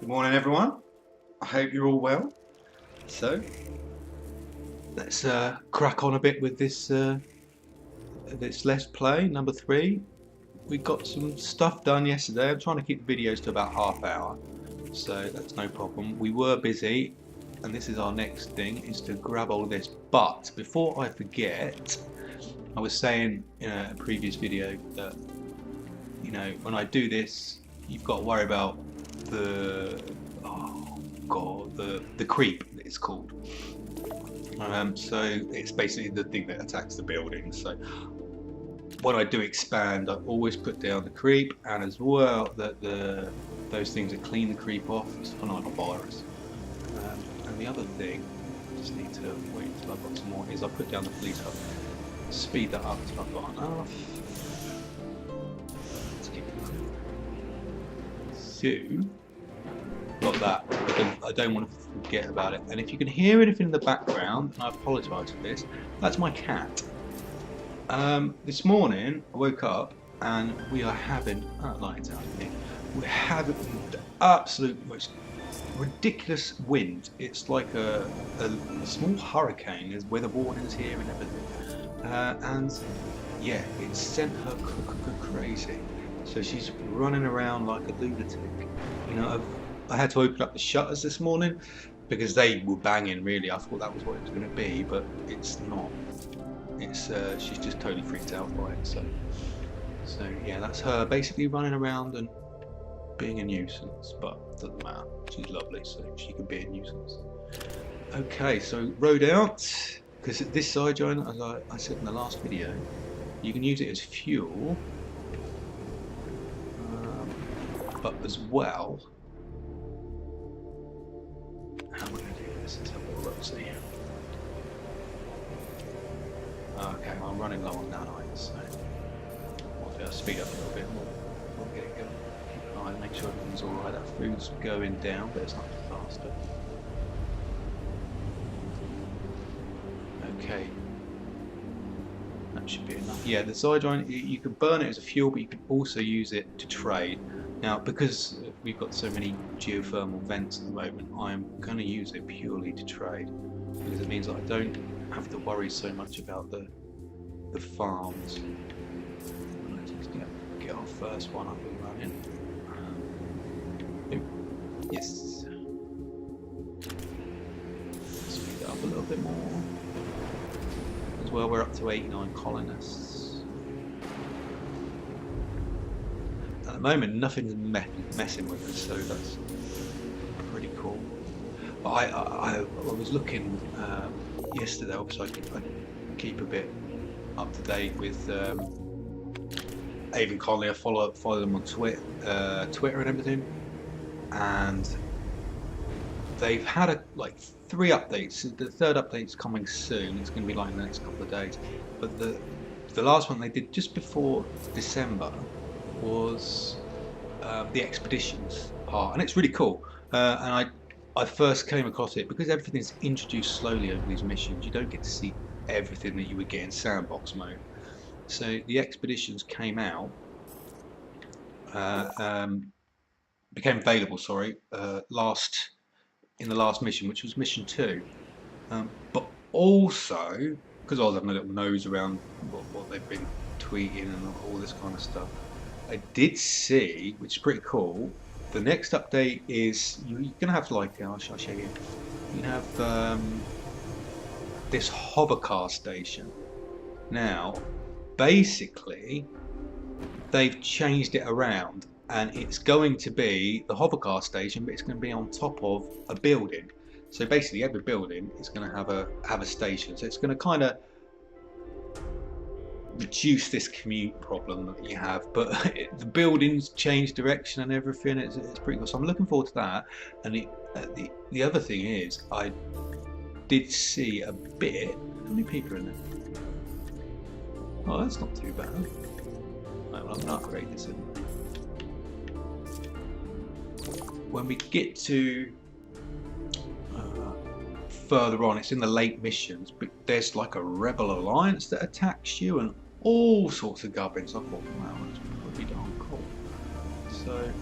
Good morning, everyone. I hope you're all well. So, let's crack on a bit with this Let's Play number 3. We got some stuff done yesterday. I'm trying to keep the videos to about half hour, so that's no problem. We were busy, and this is our next thing, is to grab all of this. But before I forget, I was saying in a previous video that, you know, when I do this, you've got to worry about the the creep, it's called. So it's basically the thing that attacks the building. So when I do expand, I always put down the creep, and as well that those things that clean the creep off is like a virus. And the other thing, I just need to wait until I've got some more, is I put down the fleet up, speed that up until I've got enough. Let's keep it going. So got that, because I don't want to forget about it. And if you can hear anything in the background, and I apologise for this, that's my cat. This morning I woke up and we are having, we're having the absolute most ridiculous wind. It's like a small hurricane. There's weather warnings here and everything, and yeah, it sent her crazy. So she's running around like a lunatic. You know, I had to open up the shutters this morning because they were banging, really. I thought that was what it was going to be, but it's not. It's she's just totally freaked out by it. So yeah, that's her basically running around and being a nuisance, but doesn't matter. She's lovely, so she can be a nuisance. Okay, so road out, because this side joint, as I said in the last video, you can use it as fuel, but as well, how am I going to do this? Let's have a look, see. Okay, well, I'm running low on nanites, so I'll speed up a little bit more. We'll get it going. Keep an eye, make sure everything's alright. That food's going down, but it's not faster. Okay. That should be enough. Yeah, the side joint, you can burn it as a fuel, but you can also use it to trade. Now, because we've got so many geothermal vents at the moment, I'm going to use it purely to trade, because it means that I don't have to worry so much about the farms. Let's just get our first one up and running. Yes. Speed it up a little bit more. As well, we're up to 89 colonists. At the moment, nothing's messing with us, so that's pretty cool. But I was looking yesterday, obviously I keep a bit up to date with Aven Conley. I follow them on Twitter and everything, and they've had like 3 updates. The third update's coming soon. It's going to be like in the next couple of days. But the last one they did just before December was the expeditions part, and it's really cool. And I first came across it because everything's introduced slowly over these missions. You don't get to see everything that you would get in sandbox mode. So the expeditions came out, became available, sorry, in the last mission, which was mission 2. But also, because I was having a little nose around what they've been tweeting and all this kind of stuff, I did see, which is pretty cool, the next update is you're going to have like, I'll show you, you have this hovercar station. Now, basically, they've changed it around, and it's going to be the hovercar station, but it's going to be on top of a building. So basically, every building is going to have a station. So it's going to kind of reduce this commute problem that you have, but the buildings change direction and everything. It's pretty cool. So I'm looking forward to that. And the other thing is, I did see a bit. How many people are in there? Oh, that's not too bad. Right, well, I'm going to upgrade this in. When we get to further on, it's in the late missions, but there's like a rebel alliance that attacks you and all sorts of gubbins. I thought, wow, that's pretty darn cool. So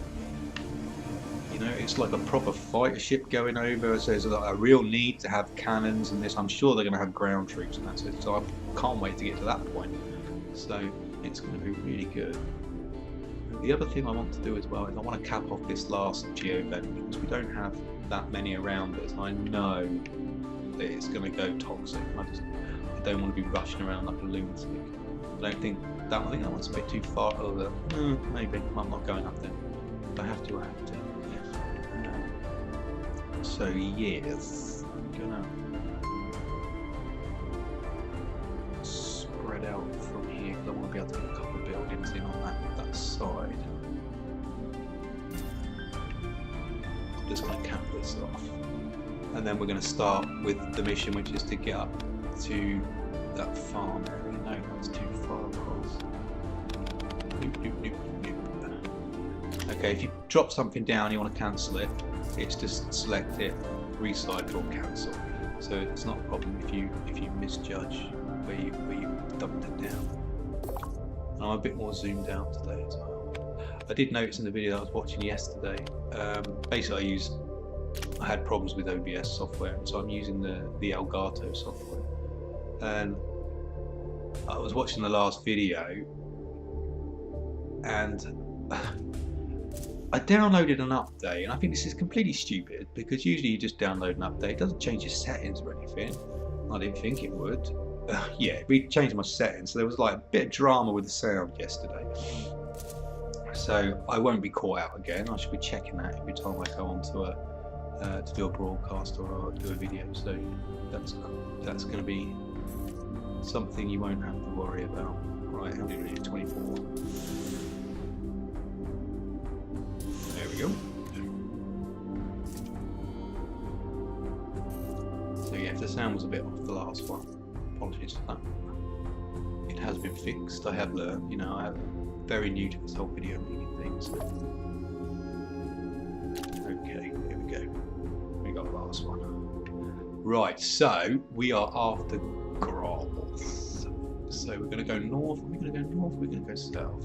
You know, it's like a proper fighter ship going over, so there's a real need to have cannons and this. I'm sure they're going to have ground troops and that's it, so I can't wait to get to that point. So it's going to be really good. The other thing I want to do as well is I want to cap off this last geo event because we don't have that many around us. I know that it's going to go toxic. I don't want to be rushing around like a lunatic. I think that one's a bit too far over. Maybe I'm not going up there. If I have to, I have to. So yes, I'm gonna spread out from here because I want to be able to get a couple of buildings in on that side. I'm just going to cap this off, and then we're going to start with the mission, which is to get up to that farm area. No, that's too far across. Okay, if you drop something down, you want to cancel it. It's just select it, recycle, or cancel. So it's not a problem if you misjudge where you dumped it down. And I'm a bit more zoomed out today as well. I did notice in the video that I was watching yesterday. Basically, I had problems with OBS software, so I'm using the Elgato software. And I was watching the last video, and I downloaded an update, and I think this is completely stupid because usually you just download an update, it doesn't change your settings or anything. I didn't think it would. Yeah, we changed my settings, so there was like a bit of drama with the sound yesterday. So I won't be caught out again. I should be checking that every time I go on to do a broadcast or do a video. So that's going to be something you won't have to worry about. Right, how many minutes? 24. There we go. So yeah, if the sound was a bit off the last one, apologies for that. It has been fixed. I have learned, you know, I'm very new to this whole video making thing. So. Okay, there we go. We got the last one. Right, so we are after Grolls. So we're going to go north. Are we going to go north? We're going to go south.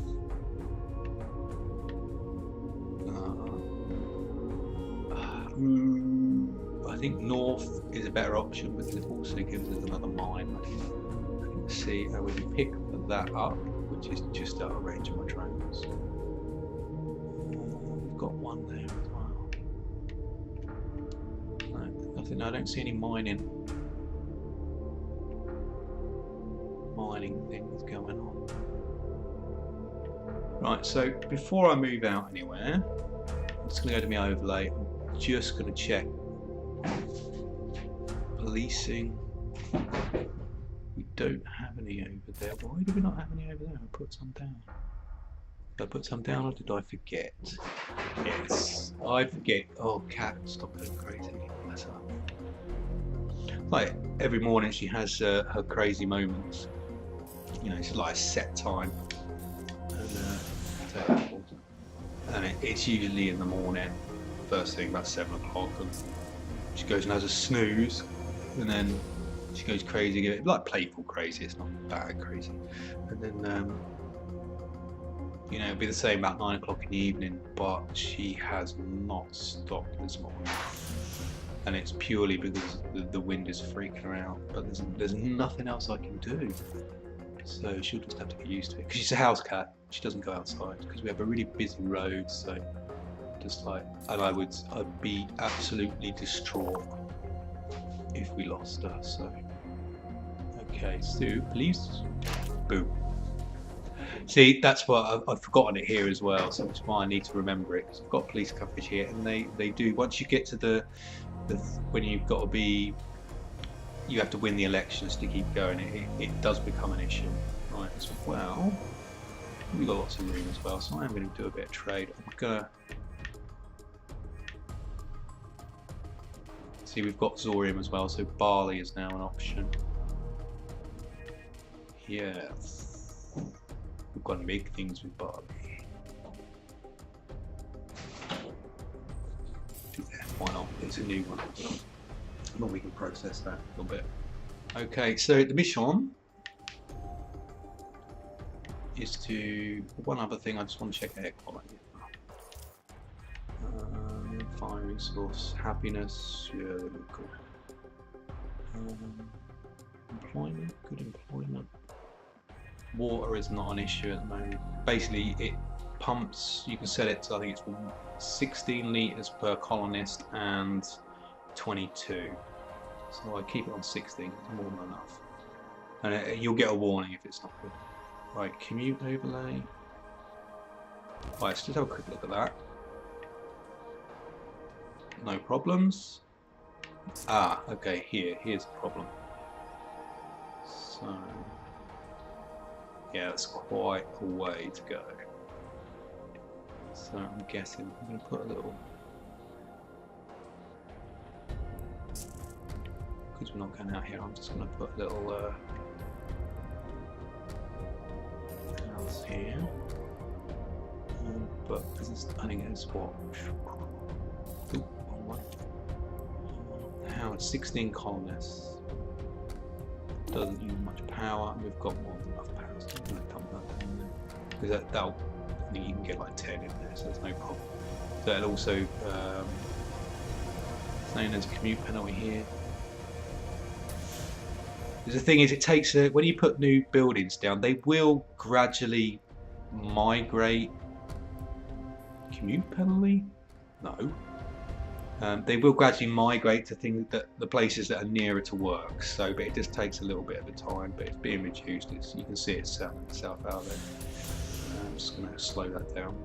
I think north is a better option because it also gives us another mine. I can see how we can pick that up, which is just out of range of my drones. We've got one there as well. No, nothing. I don't see any mining things going on. Right, so before I move out anywhere, I'm just going to go to my overlay. I'm just going to check policing. We don't have any over there. Why do we not have any over there? I put some down. Did I put some down or did I forget? Yes, I forget. Oh, cat, stop going crazy. That's up. Like every morning she has her crazy moments. You know, it's like a set time. And it's usually in the morning, first thing about 7 o'clock, and she goes and has a snooze, and then she goes crazy, like playful crazy, it's not bad crazy, and then you know, it'll be the same about 9 o'clock in the evening, but she has not stopped this morning, and it's purely because the wind is freaking her out, but there's nothing else I can do. So she'll just have to get used to it, because she's a house cat. She doesn't go outside because we have a really busy road. So just like, and I'd be absolutely distraught if we lost her. So okay, so police, boom. See, that's what I've forgotten it here as well. So that's why I need to remember it, because I've got police coverage here, and they do. Once you get to the when you've got to be. You have to win the elections to keep going. It does become an issue, right? As well, we've got lots of room as well, so I'm going to do a bit of trade. I'm gonna see we've got Zorium as well, so barley is now an option. Yes, we've got big things with barley. Yeah, why not? It's a new one. Well, we can process that a little bit. Okay, so the mission is to, one other thing, I just want to check air quality. fire resource, happiness, yeah, they look cool. Employment, good employment. Water is not an issue at the moment. Basically, it pumps, you can set it to, I think it's 16 litres per colonist and 22. So I keep it on 16, it's more than enough. And you'll get a warning if it's not good. Right, commute overlay. Right, let's just have a quick look at that. No problems. Ah, okay, here's the problem. So, yeah, that's quite a way to go. So I'm guessing I'm going to put a little, because we're not going out here, I'm just going to put a little house here. But because it's, I think it's what? How it's 16 colonists. Doesn't use much power, and we've got more than enough power, so I'm going to dump that down there. Because that'll, I think you can get like 10 in there, so there's no problem. So it'll also, it's known as a commute penalty here. Because the thing is, it takes, when you put new buildings down, they will gradually migrate. Commute penalty? No. They will gradually migrate to things that the places that are nearer to work. So, but it just takes a little bit of a time. But it's being reduced. You can see it itself out there. I'm just going to slow that down.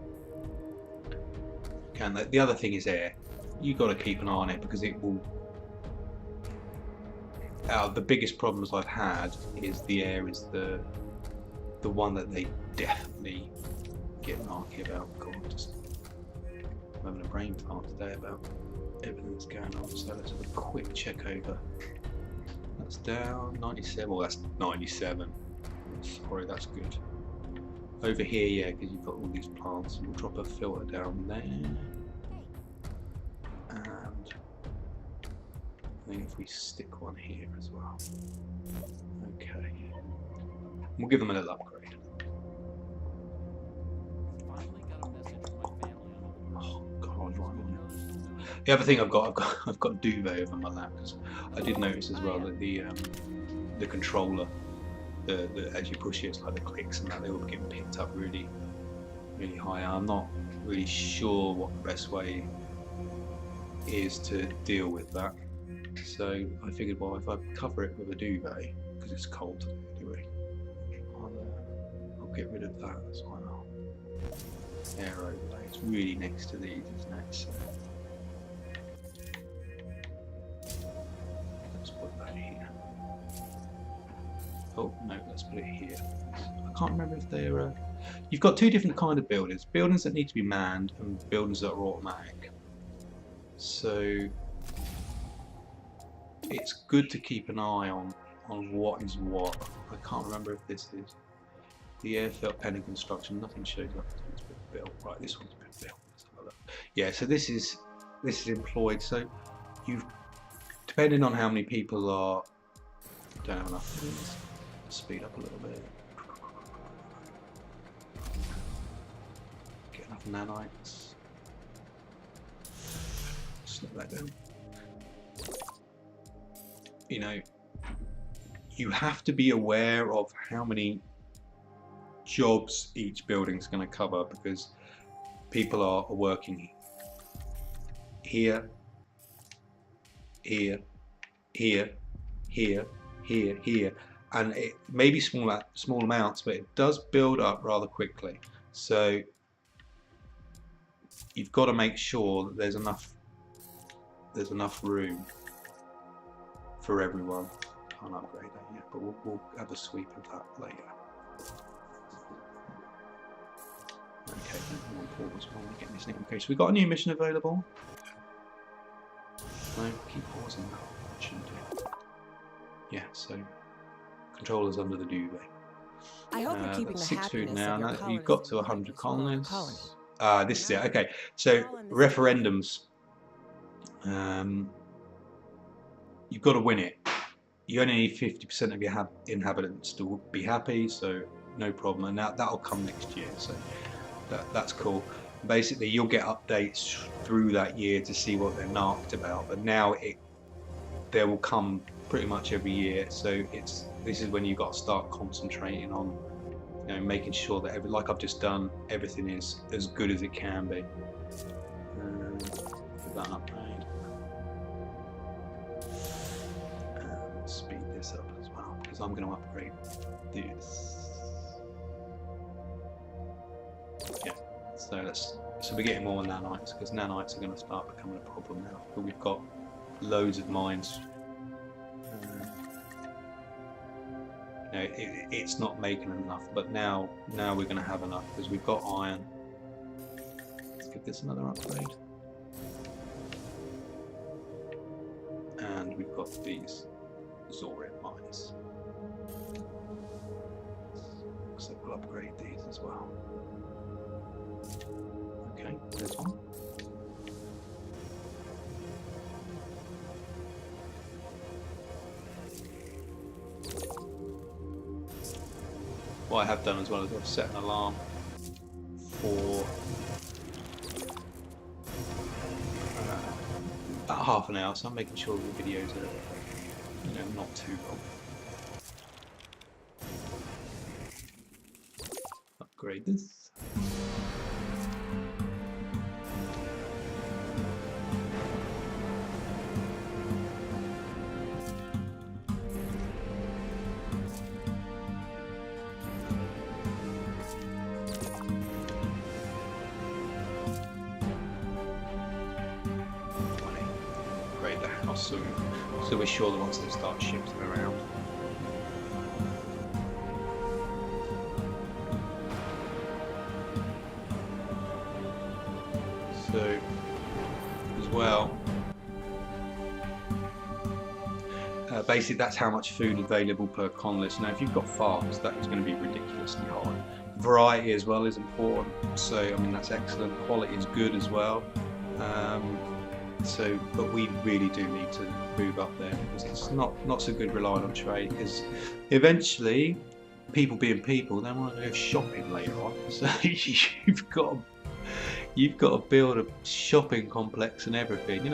And the other thing is air. You've got to keep an eye on it because it will. The biggest problems I've had is the air is the one that they definitely get narky about. God, I'm having a brain fart today about everything that's going on, so let's have a quick check over. That's down 97, well that's 97. Sorry, that's good. Over here, yeah, because you've got all these plants, we'll drop a filter down there. And I think if we stick one here as well. Okay. We'll give them a little upgrade. The other thing I've got duvet over my lap because I did notice as well that the controller, as you push it, it's like the clicks and that they all get picked up really high. I'm not really sure what the best way is to deal with that. So I figured, well, if I cover it with a duvet because it's cold anyway, I'll get rid of that as well. Air overlay. It's really next to these, isn't it? So, oh no, let's put it here. I can't remember if they're. You've got two different kind of buildings: buildings that need to be manned and buildings that are automatic. So it's good to keep an eye on what is what. I can't remember if this is the airfield pending construction. Nothing shows up until it's been built. Right, this one's been built. Let's have a look. Yeah, so this is employed. So you've, depending on how many people are, don't have enough. Speed up a little bit. Get enough nanites. Slow that down. You know, you have to be aware of how many jobs each building's going to cover because people are working here, here, here, here, here. And it may be small amounts, but it does build up rather quickly. So you've got to make sure that there's enough room for everyone. Can't upgrade that yet, but we'll have a sweep of that later. Okay, we'll pause while we get this thing. Okay, so we've got a new mission available. No, keep pausing that. Shouldn't do. Yeah, so. Controllers under the duvet. I hope you're keeping the 6 food happiness now. of your You've got to 100 colonists. This is it. Okay, so referendums. You've got to win it. You only need 50% of your inhabitants to be happy, so no problem. And that'll come next year, so that's cool. Basically, you'll get updates through that year to see what they're narked about. But now there will come pretty much every year. So this is when you've got to start concentrating on, making sure that like I've just done, everything is as good as it can be. Give that an upgrade. Speed this up as well, because I'm going to upgrade this. Yeah, so we're getting more nanites, because nanites are going to start becoming a problem now. But we've got loads of mines. It's not making enough, but now we're going to have enough because we've got iron. Let's give this another upgrade. And we've got these Azara mines. So we'll upgrade these as well. Okay, there's one. What I have done as well is I've set an alarm for about half an hour, so I'm making sure the videos are, not too long. Upgrade this. So we're sure that once they start shifting around. So, as well, basically that's how much food available per colonist. Now if you've got farms, that is going to be ridiculously high. Variety as well is important, so I mean that's excellent. Quality is good as well. But we really do need to move up there, because it's not so good relying on trade, because eventually people being people, they want to go shopping later on, so you've got to build a shopping complex and everything.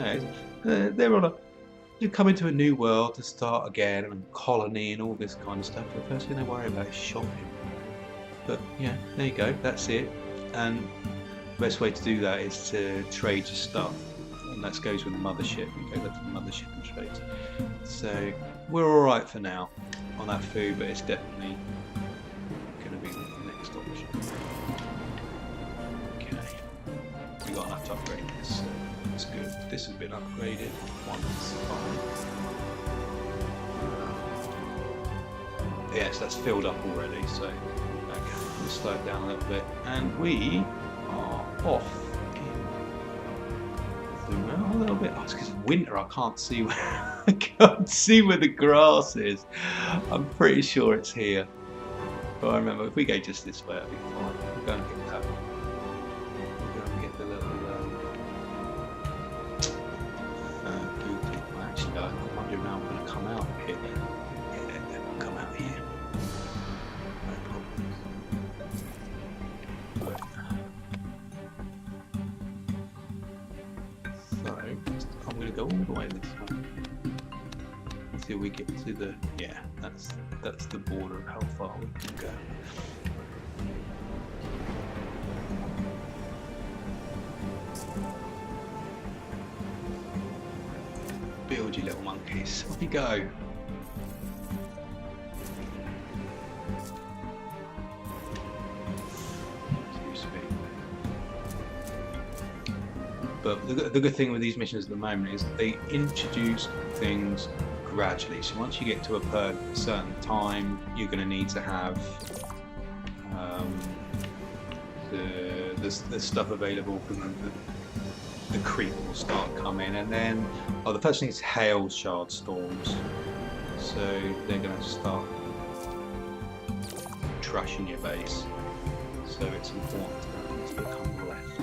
You come into a new world to start again, and colony and all this kind of stuff. The first thing they worry about is shopping. But yeah, there you go, that's it. And the best way to do that is to trade your stuff. And that goes with the mothership. You go to the mothership and trade. So we're all right for now on that food, but it's definitely going to be the next option. Okay, we got enough to upgrade this. So that's good. This has been upgraded once. Yes, that's filled up already. So okay, we'll slow it down a little bit, and we are off. A little bit. Oh, it's because it's winter. I can't see where the grass is. I'm pretty sure it's here. But I remember if we go just this way, it'll be fine. We'll go and get that. We'll go and get the little. Well, actually, I'm wondering how I'm going to come out here. Yeah, we'll come out here. No problem. I'm going to go all the way this way until we get to the, that's the border of how far we can go. Build, you little monkeys. Off you go. But the good thing with these missions at the moment is they introduce things gradually. So once you get to a certain time, you're going to need to have the stuff available from the creep will start coming, and then the first thing is hail shard storms. So they're going to start trashing your base. So it's important to become left.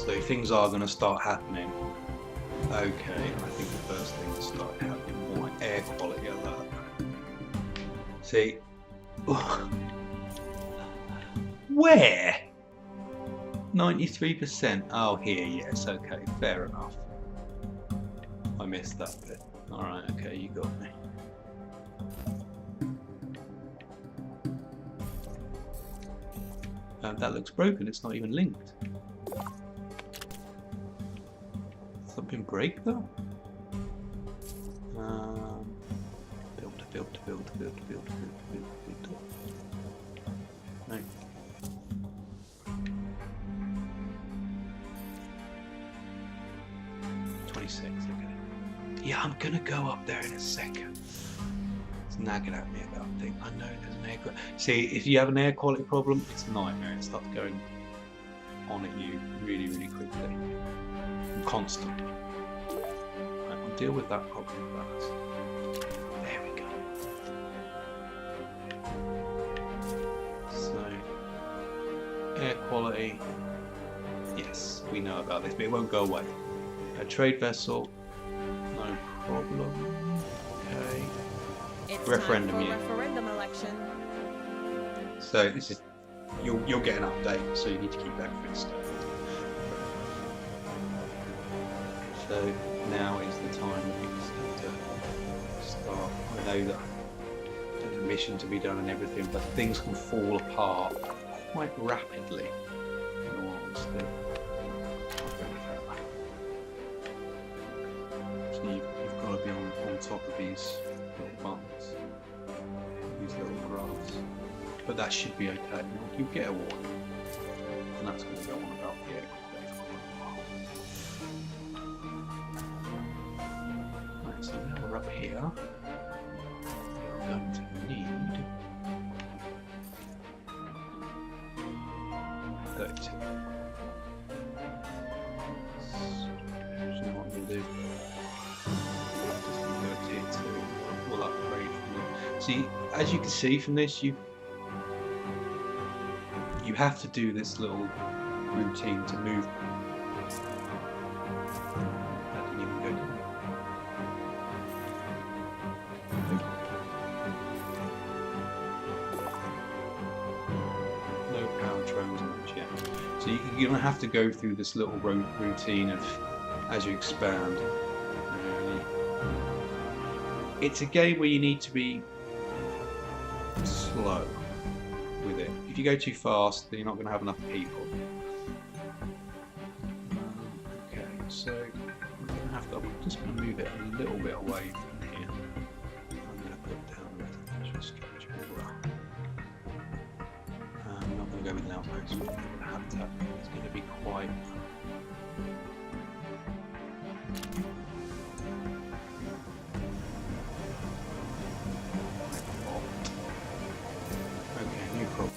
So things are going to start happening. Okay, and I think the first thing that started happening was my air quality alert. See? Where? 93%. Oh, here, yes, okay, fair enough. I missed that bit. Alright, okay, you got me. That looks broken, it's not even linked. Something break though? Build. No. Okay. Yeah, I'm gonna go up there in a second. It's nagging at me about things. I know there's an air quality. See, if you have an air quality problem, it's a nightmare. It starts going on at you really, really quickly. And constantly. Right, I'll deal with that problem first. There we go. So, air quality. Yes, we know about this, but it won't go away. A trade vessel, no problem. Okay. It's referendum, time for yeah. referendum election. So this is you'll get an update, so you need to keep that stuff. So now is the time that we to start. I know that there's a mission to be done and everything, but things can fall apart quite rapidly. In all honesty. So you've got to be on top of these little bumps, these little graphs. But that should be okay. You get a warning, and that's going to go on about the air quality. Right, so now we're up here. We're going to need 32. So you know what we'll do? Just convert it to we'll upgrade from it. See, as you can see from this, you have to do this little routine to move. That didn't even go down. No power transmitters yet. So you're going to have to go through this little routine of as you expand. It's a game where you need to be slow with it. If you go too fast, then you're not going to have enough people. Okay, so I'm going to have to. I'm just going to move it a little bit away from here. I'm going to put down the residential structure as well. I'm not going to go with an outpost. I'm going to have that. It's going to be quite.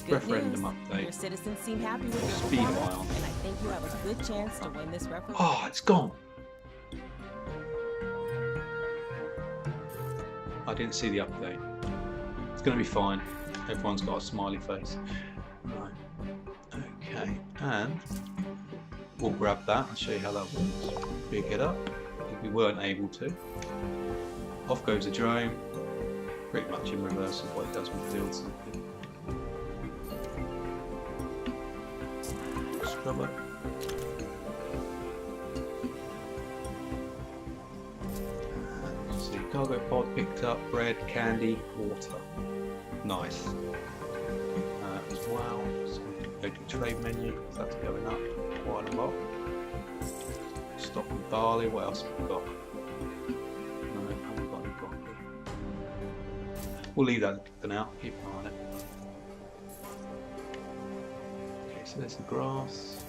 Referendum update. Your citizens seem happy with your Speed performance, mile. and I think you have a good chance to win this referendum. Oh, it's gone. I didn't see the update. It's going to be fine. Everyone's got a smiley face. Right. Okay. And we'll grab that and show you how that works. Pick it up if we weren't able to. Off goes the drone. Pretty much in reverse of what it does with field something. Scrubber. See, cargo pod picked up bread, candy, water. Nice. As well, so we can go to the trade menu, because that's going up quite a lot. Stock and barley, what else have we got? No, haven't got any broccoli. We'll leave that for now, keep an eye on it. Okay, so there's the grass.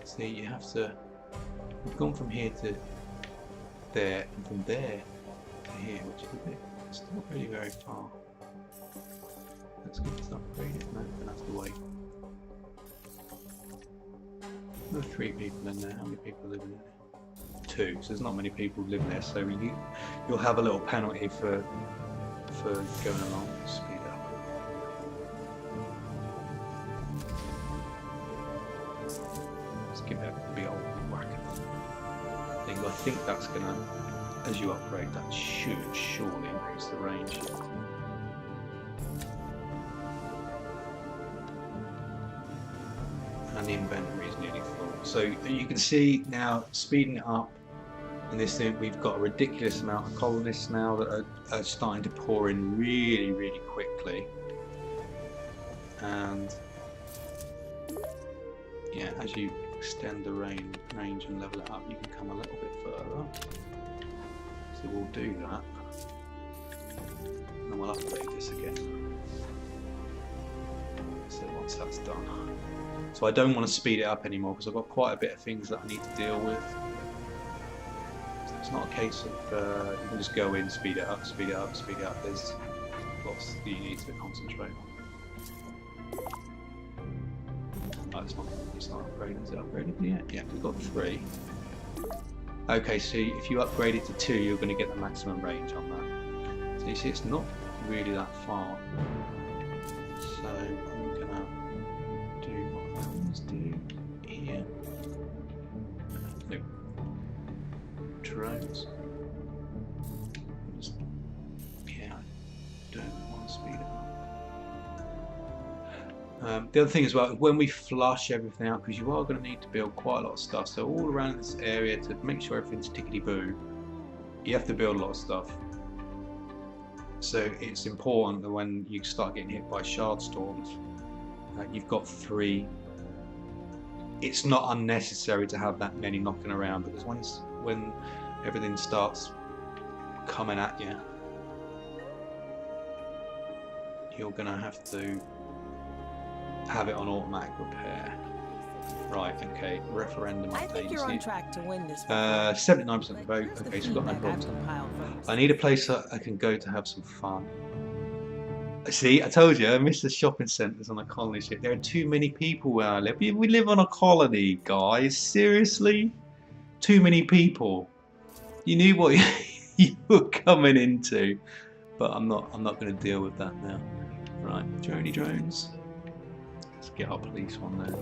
See, you have to. We've gone from here to there, and from there to here, which is a bit. It's not really very far. Let's get this upgraded. No, we're gonna have to wait. There are 3 people in there. How many people live in there? 2. So there's not many people living there. So you'll have a little penalty for for going along. Speed up. Let's give that a big old whack. I think that's gonna, as you upgrade, that should surely increase the range. And the inventory is nearly full. So you can see now, speeding it up, in this thing, we've got a ridiculous amount of colonists now that are starting to pour in really, really quickly. And yeah, as you extend the range and level it up, you can come a little bit further. So we'll do that, and we'll upgrade this again. So once that's done, so I don't want to speed it up anymore because I've got quite a bit of things that I need to deal with. So it's not a case of you can just go in, speed it up, speed it up, speed it up. There's lots that you need to concentrate on. Oh, it's not upgraded. Is it upgraded yet? Yeah, we've got 3. Okay, so if you upgrade it to 2, you're going to get the maximum range on that. So you see, it's not really that far. So I'm going to do what I always do here. No. Drones. Just, yeah, I don't want to speed it up. The other thing as well, when we flush everything out, because you are going to need to build quite a lot of stuff, so all around this area to make sure everything's tickety-boo, you have to build a lot of stuff. So it's important that when you start getting hit by shard storms, you've got 3. It's not unnecessary to have that many knocking around, because when everything starts coming at you, you're going to have to have it on automatic repair. Right, okay, referendum I think update. you're on track to win this. 79% of the vote. Okay, so we've got no problems. I need a place that I can go to have some fun. See, I told you, I missed the shopping centres on a colony ship. There are too many people where I live. We live on a colony, guys. Seriously? Too many people. You knew what you were coming into. But I'm not going to deal with that now. Right, drones. Let's get our police one there.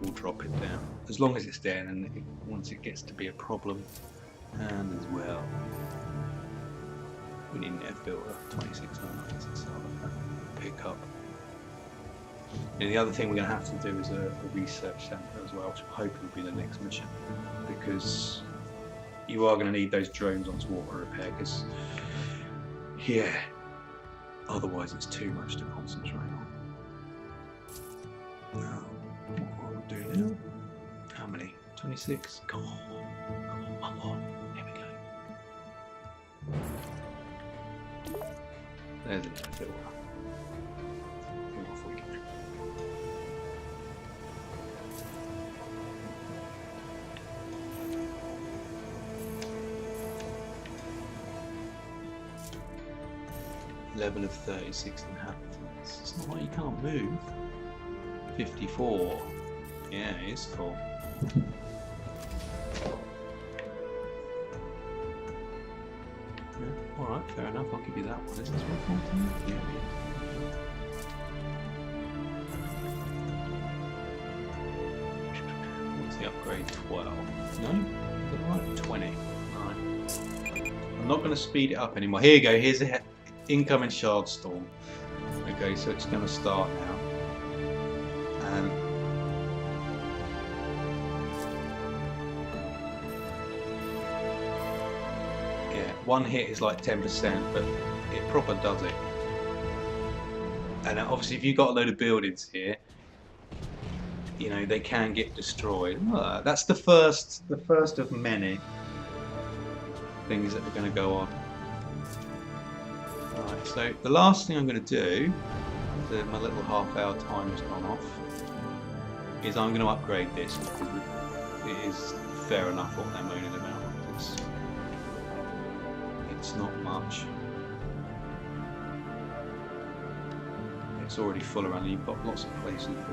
We'll drop it down. As long as it's there, and once it gets to be a problem. And as well, we need an air filter, 26 pick up. And the other thing we're going to have to do is a research centre as well, which I hope will be the next mission, because you are going to need those drones onto water repair, because yeah, otherwise it's too much to concentrate on. Now, what we'll do now, how many? 26? Come on, come on, here we go. There's an air filter. Off we go. Level of 36 inhabitants. It's not like you can't move. 54. Yeah, it is full. Yeah, alright, fair enough, I'll give you that one. Is this 114? Yeah, it is. What's the upgrade? 12. No? Is that right? 20. Alright. I'm not going to speed it up anymore. Here you go, here's the incoming shard storm. Okay, so it's going to start now. And yeah, one hit is like 10%, but it proper does it. And obviously, if you've got a load of buildings here, you know they can get destroyed. That's the first of many things that are going to go on. Right, so the last thing I'm going to do, my little half-hour timer's gone off, is I'm going to upgrade this, because it is fair enough what they're moaning about. It's not much. It's already full around, and you've got lots of places for it.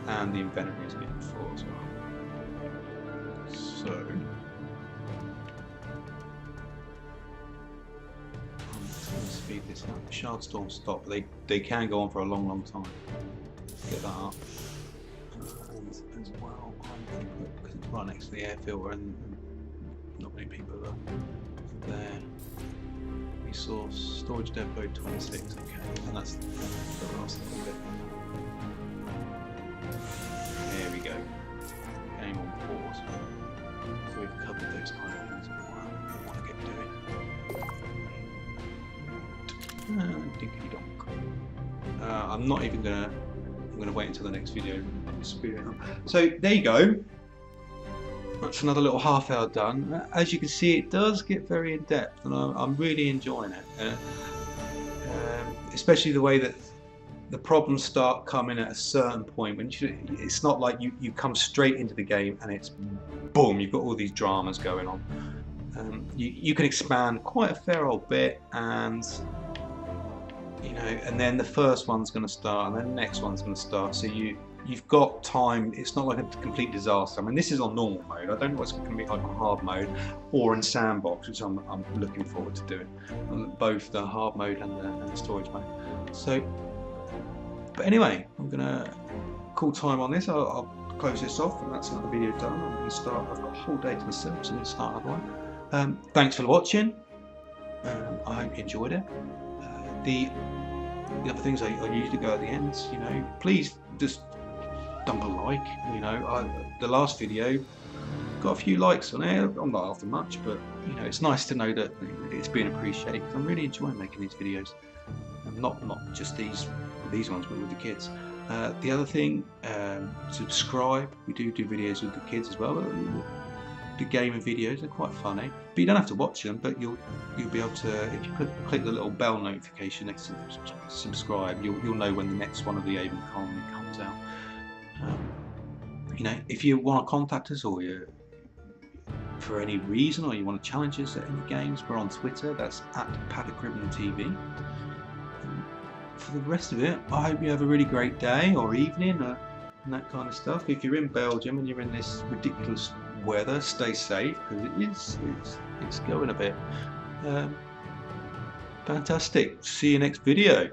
And the inventory is getting full as well. So speed this up. Shard storm stop. They can go on for a long time. Get that up. And as well, I'm going to put, because it's right next to the air filter and not many people are there. Resource storage depot 26. Okay, and that's the last little bit. There we go. Game on pause. So we've covered those kind of things we want to get doing. Dinky donk. I'm not even gonna. I'm gonna wait until the next video and speed it up. So there you go. That's another little half hour done. As you can see, it does get very in depth, and I'm really enjoying it. Especially the way that the problems start coming at a certain point. When it's not like you come straight into the game and it's boom, you've got all these dramas going on. You can expand quite a fair old bit, and and then the first one's going to start, and then the next one's going to start. So you've got time. It's not like a complete disaster. I mean, this is on normal mode. I don't know what's going to be like on hard mode or in sandbox, which I'm looking forward to doing, both the hard mode and the storage mode. So, but anyway, I'm gonna call time on this. I'll close this off, and that's another video done. I'm going to start. I've got a whole day to myself, so I'm going to start another one. Thanks for watching. I hope you enjoyed it. The other things I usually go at the end, please just dump a like. The last video got a few likes on it. I'm not after much, but it's nice to know that it's being appreciated. I'm really enjoying making these videos, and not just these ones, but with the kids. The other thing, subscribe. We do videos with the kids as well. The gaming videos are quite funny, but you don't have to watch them. But you'll be able to, if you click the little bell notification next to subscribe, you'll know when the next one of the Aven colony comes out. If you want to contact us, or for any reason, or you want to challenge us at any games, we're on Twitter. That's @PaddockRibbonTV. For the rest of it, I hope you have a really great day or evening, and that kind of stuff. If you're in Belgium and you're in this ridiculous weather, stay safe, because it's going a bit. Fantastic. See you next video.